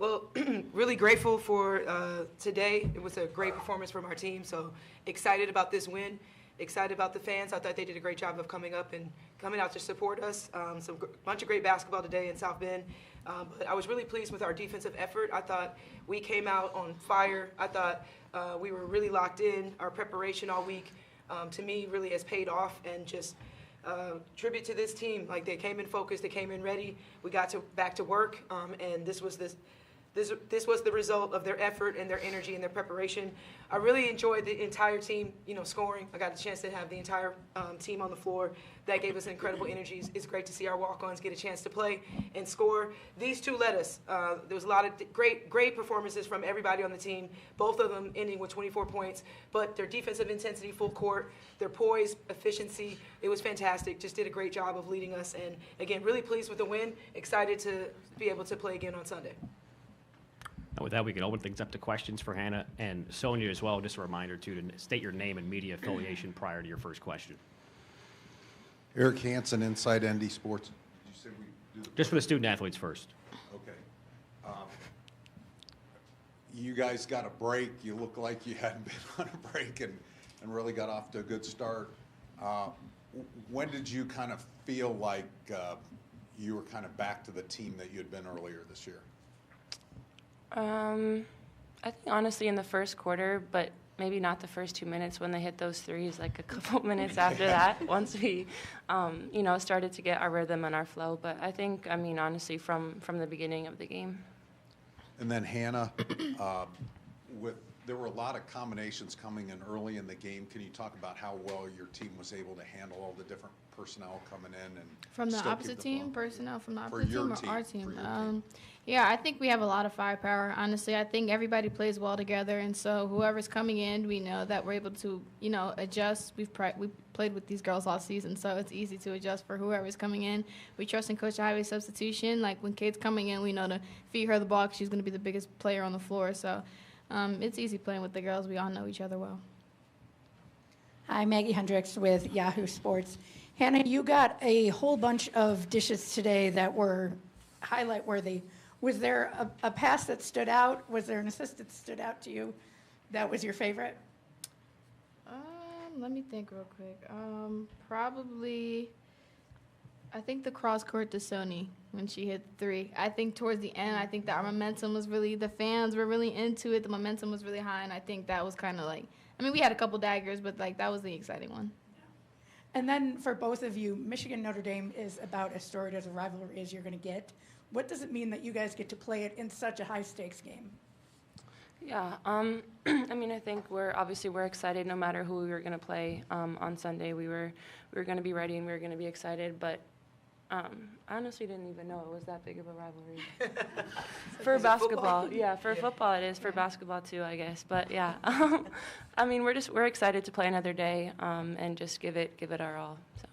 Well, really grateful for today. It was a great performance from our team, so excited about this win, excited about the fans. I thought they did a great job of coming up and coming out to support us. Bunch of great basketball today in South Bend, but I was really pleased with our defensive effort. I thought we came out on fire. I thought we were really locked in. Our preparation all week, to me, really has paid off, and just tribute to this team. Like, they came in focused, they came in ready. We got back to work, and this was the result of their effort and their energy and their preparation. I really enjoyed the entire team, scoring. I got a chance to have the entire team on the floor. That gave us incredible energy. It's great to see our walk-ons get a chance to play and score. These two led us. There was a lot of great performances from everybody on the team, both of them ending with 24 points. But their defensive intensity, full court, their poise, efficiency, it was fantastic. Just did a great job of leading us. And, again, really pleased with the win. Excited to be able to play again on Sunday. With that, we can open things up to questions for Hannah and Sonia as well. Just a reminder, too, to state your name and media affiliation prior to your first question. Eric Hansen, Inside ND Sports. Did you say we do Just for the student athletes first. Okay. You guys got a break. You look like you hadn't been on a break and really got off to a good start. When did you kind of feel like you were kind of back to the team that you had been earlier this year? I think honestly in the first quarter, but maybe not the first 2 minutes when they hit those threes, like a couple minutes after that, once we, started to get our rhythm and our flow. But I think, honestly, from the beginning of the game. And then Hannah, there were a lot of combinations coming in early in the game. Can you talk about how well your team was able to handle all the different personnel coming in? And from the opposite team, personnel from the opposite team or our team? Yeah, I think we have a lot of firepower, honestly. I think everybody plays well together, and so whoever's coming in, we know that we're able to, adjust. We've played with these girls all season, so it's easy to adjust for whoever's coming in. We trust in Coach Ivey's substitution. Like, when Kate's coming in, we know to feed her the ball 'cause she's going to be the biggest player on the floor. So it's easy playing with the girls. We all know each other well. Hi, Maggie Hendricks with Yahoo Sports. Hannah, you got a whole bunch of dishes today that were highlight-worthy. Was there a pass that stood out? Was there an assist that stood out to you that was your favorite? Let me think real quick. Probably, I think the cross court to Sonia when she hit three. I think towards the end, I think that our momentum was really, the fans were really into it. The momentum was really high, and I think that was kind of like, we had a couple daggers, but that was the exciting one. And then for both of you, Michigan-Notre Dame is about as storied as a rivalry as you're going to get. What does it mean that you guys get to play it in such a high-stakes game? Yeah, I think we're excited no matter who we were going to play on Sunday. We were going to be ready and we were going to be excited, but I honestly didn't even know it was that big of a rivalry. For basketball, football? Yeah, for football it is. For basketball too, I guess. But yeah, we're excited to play another day and just give it our all. So.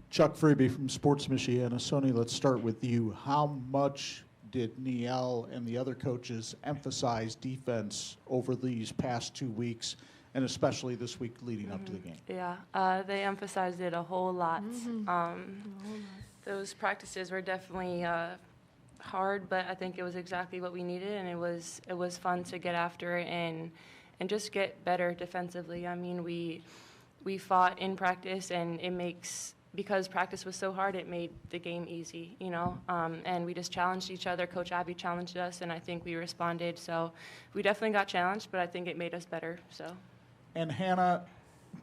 Chuck Freeby from Sports Michiana. Sonia, let's start with you. How much did Niele and the other coaches emphasize defense over these past 2 weeks, and especially this week leading up to the game? Yeah, they emphasized it a whole lot. Those practices were definitely hard, but I think it was exactly what we needed, and it was fun to get after it and just get better defensively. We fought in practice, and because practice was so hard, it made the game easy, and we just challenged each other. Coach Ivey challenged us, and I think we responded. So we definitely got challenged, but I think it made us better. So. And Hannah,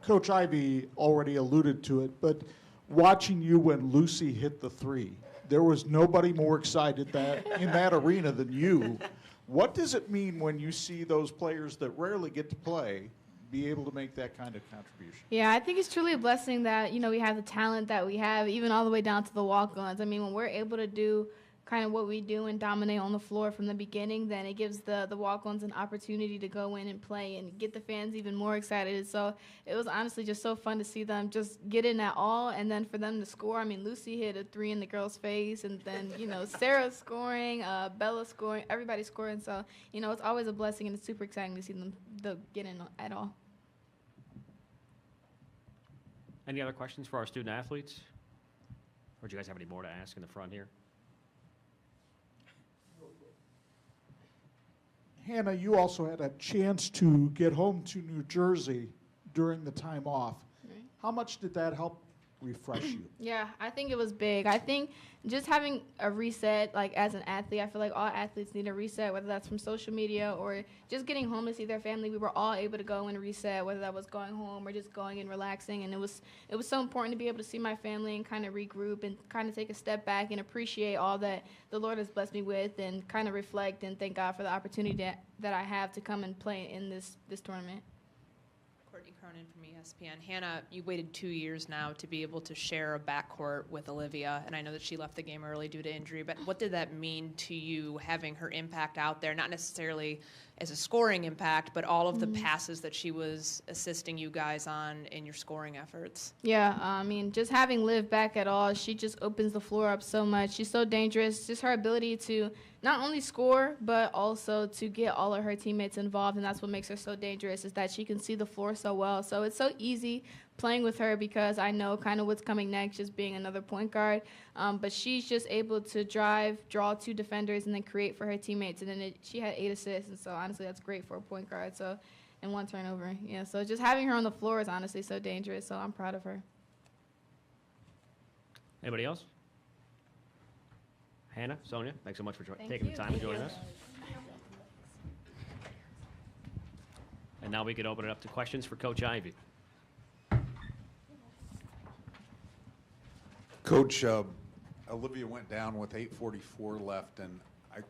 Coach Ivey already alluded to it, but watching you when Lucy hit the three, there was nobody more excited in that arena than you. What does it mean when you see those players that rarely get to play be able to make that kind of contribution? Yeah, I think it's truly a blessing that, we have the talent that we have, even all the way down to the walk-ons. When we're able to do kind of what we do and dominate on the floor from the beginning, then it gives the walk-ons an opportunity to go in and play and get the fans even more excited. So it was honestly just so fun to see them just get in at all, and then for them to score. Lucy hit a three in the girl's face, and then, Sarah scoring, Bella scoring, everybody scoring. So, it's always a blessing, and it's super exciting to see them get in at all. Any other questions for our student athletes? Or do you guys have any more to ask in the front here? Hannah, you also had a chance to get home to New Jersey during the time off. Right. How much did that help refresh you? Yeah, I think it was big. I think just having a reset, like as an athlete, I feel like all athletes need a reset, whether that's from social media or just getting home to see their family. We were all able to go and reset, whether that was going home or just going and relaxing. And it was so important to be able to see my family and kind of regroup and kind of take a step back and appreciate all that the Lord has blessed me with and kind of reflect and thank God for the opportunity that I have to come and play in this tournament. Courtney Cronin from ESPN. Hannah, you waited 2 years now to be able to share a backcourt with Olivia, and I know that she left the game early due to injury, but what did that mean to you having her impact out there, not necessarily as a scoring impact, but all of the passes that she was assisting you guys on in your scoring efforts? Yeah, I mean, just having Liv back at all, she just opens the floor up so much. She's so dangerous. Just her ability to not only score, but also to get all of her teammates involved, and that's what makes her so dangerous, is that she can see the floor so well. So it's so easy playing with her because I know kind of what's coming next, just being another point guard. But she's just able to drive, draw two defenders, and then create for her teammates. And then she had 8 assists, and so honestly, that's great for a point guard. So, and 1 turnover. Yeah, so just having her on the floor is honestly so dangerous. So I'm proud of her. Anybody else? Hannah, Sonia, thanks so much for Thank taking you. the time to Thank join you. us. And now we could open it up to questions for Coach Ivey. Coach, Olivia went down with 8:44 left, and it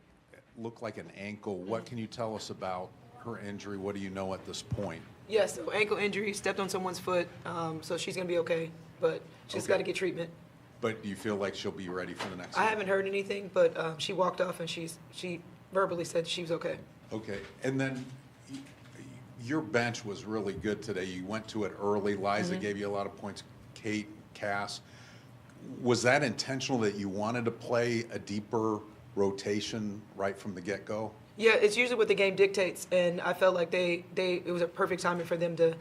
looked like an ankle. What can you tell us about her injury? What do you know at this point? Yes, so ankle injury, stepped on someone's foot, so she's going to be okay, but she's Okay. got to get treatment. But do you feel like she'll be ready for the next I game? haven't heard anything, but she walked off and she verbally said she was okay. Okay, and then your bench was really good today. You went to it early. Liza gave you a lot of points. Kate, Cass. Was that intentional that you wanted to play a deeper rotation right from the get-go? Yeah, it's usually what the game dictates, and I felt like it was a perfect timing for them to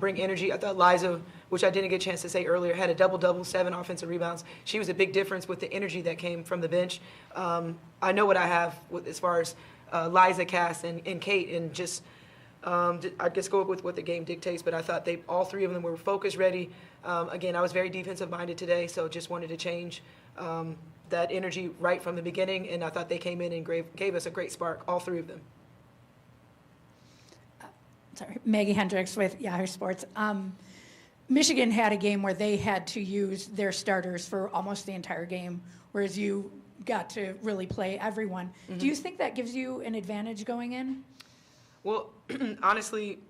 bring energy. I thought Liza, which I didn't get a chance to say earlier, had a double-double, 7 offensive rebounds. She was a big difference with the energy that came from the bench. I know what I have as far as Liza, Cass, and Kate, and just I guess go with what the game dictates, but I thought all 3 of them were focused, ready. Again, I was very defensive-minded today, so just wanted to change that energy right from the beginning, and I thought they came in and gave us a great spark, all 3 of them. Sorry, Maggie Hendricks with Yahoo Sports. Michigan had a game where they had to use their starters for almost the entire game, whereas you got to really play everyone. Do you think that gives you an advantage going in? Well, honestly,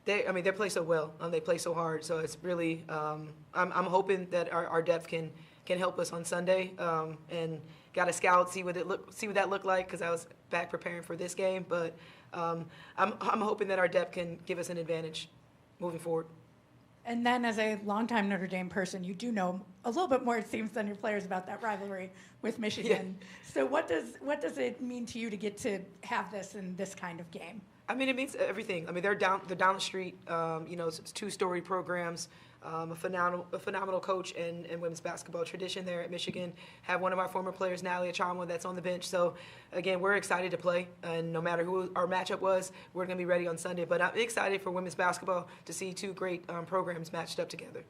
they play so well. They play so hard. So it's really, I'm hoping that our depth can help us on Sunday. And got to scout, see what that looked like, because I was back preparing for this game. But I'm hoping that our depth can give us an advantage moving forward. And then as a longtime Notre Dame person, you do know a little bit more, it seems, than your players about that rivalry with Michigan. Yeah. So what does it mean to you to get to have this in this kind of game? I mean, it means everything. I mean, they're down the street. It's 2-story programs, a phenomenal coach and women's basketball tradition there at Michigan. Have one of our former players, Niele Ivey, that's on the bench. So, again, we're excited to play. And no matter who our matchup was, we're going to be ready on Sunday. But I'm excited for women's basketball to see 2 great programs matched up together.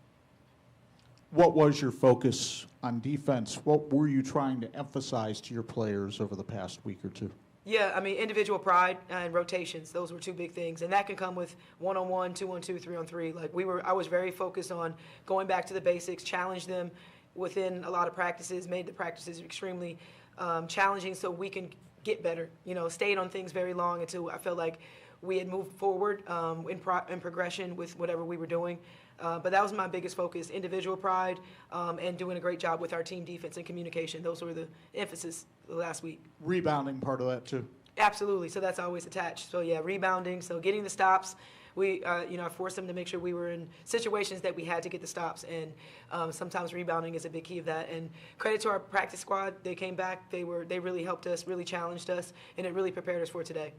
What was your focus on defense? What were you trying to emphasize to your players over the past week or 2? Yeah, I mean, individual pride and rotations, those were 2 big things. And that can come with 1-on-1, 2-on-2, 3-on-3. Like I was very focused on going back to the basics, challenge them within a lot of practices, made the practices extremely challenging so we can get better. Stayed on things very long until I felt like we had moved forward in progression with whatever we were doing. But that was my biggest focus, individual pride and doing a great job with our team defense and communication. Those were the emphasis last week. Rebounding part of that too. Absolutely. So that's always attached. So, yeah, rebounding. So getting the stops. I forced them to make sure we were in situations that we had to get the stops. And sometimes rebounding is a big key of that. And credit to our practice squad. They came back. They really helped us, really challenged us, and it really prepared us for today.